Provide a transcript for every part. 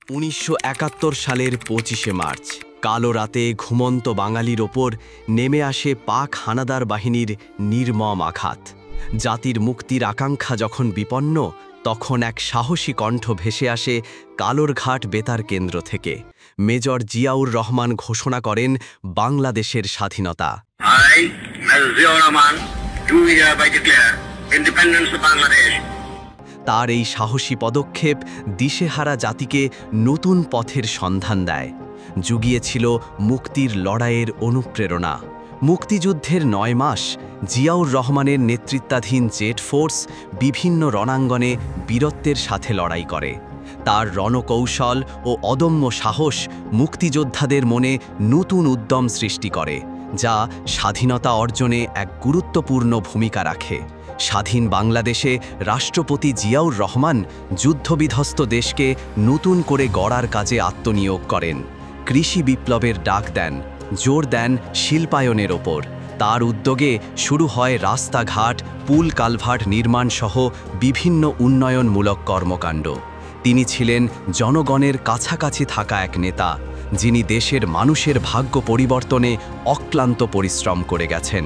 ১৯৭১ সালের ২৫শে মার্চ কালো রাতে ঘুমন্ত বাঙালির ওপর নেমে আসে পাক হানাদার বাহিনীর নির্মম আঘাত। জাতির মুক্তির আকাঙ্ক্ষা যখন বিপন্ন, তখন এক সাহসী কণ্ঠ ভেসে আসে কালোরঘাট বেতার কেন্দ্র থেকে। মেজর জিয়াউর রহমান ঘোষণা করেন বাংলাদেশের স্বাধীনতা। I, Major Ziaur Rahman, do hereby declare independence of Bangladesh. তার এই সাহসী পদক্ষেপ দিশেহারা জাতিকে নতুন পথের সন্ধান দেয়, জুগিয়েছিল মুক্তির লড়াইয়ের অনুপ্রেরণা। মুক্তিযুদ্ধের ৯ মাস জিয়াউর রহমানের নেতৃত্বাধীন জেড ফোর্স বিভিন্ন রণাঙ্গনে বীরত্বের সাথে লড়াই করে। তার রণকৌশল ও অদম্য সাহস মুক্তিযোদ্ধাদের মনে নতুন উদ্যম সৃষ্টি করে, যা স্বাধীনতা অর্জনে এক গুরুত্বপূর্ণ ভূমিকা রাখে। স্বাধীন বাংলাদেশে রাষ্ট্রপতি জিয়াউর রহমান যুদ্ধবিধ্বস্ত দেশকে নতুন করে গড়ার কাজে আত্মনিয়োগ করেন। কৃষি বিপ্লবের ডাক দেন, জোর দেন শিল্পায়নের ওপর। তার উদ্যোগে শুরু হয় রাস্তাঘাট, পুল কালভার্ট নির্মাণ সহ বিভিন্ন উন্নয়নমূলক কর্মকাণ্ড। তিনি ছিলেন জনগণের কাছাকাছি থাকা এক নেতা, যিনি দেশের মানুষের ভাগ্য পরিবর্তনে অক্লান্ত পরিশ্রম করে গেছেন।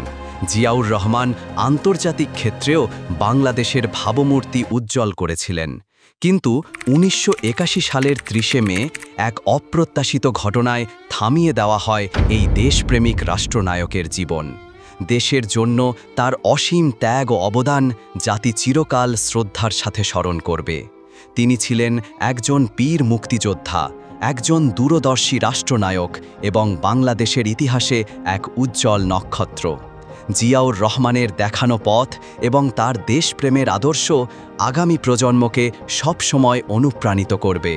জিয়াউর রহমান আন্তর্জাতিক ক্ষেত্রেও বাংলাদেশের ভাবমূর্তি উজ্জ্বল করেছিলেন। কিন্তু ১৯৮১ সালের ৩০শে মে এক অপ্রত্যাশিত ঘটনায় থামিয়ে দেওয়া হয় এই দেশপ্রেমিক রাষ্ট্রনায়কের জীবন। দেশের জন্য তার অসীম ত্যাগ ও অবদান জাতি চিরকাল শ্রদ্ধার সাথে স্মরণ করবে। তিনি ছিলেন একজন বীর মুক্তিযোদ্ধা, একজন দূরদর্শী রাষ্ট্রনায়ক এবং বাংলাদেশের ইতিহাসে এক উজ্জ্বল নক্ষত্র। জিয়াউর রহমানের দেখানো পথ এবং তার দেশপ্রেমের আদর্শ আগামী প্রজন্মকে সবসময় অনুপ্রাণিত করবে।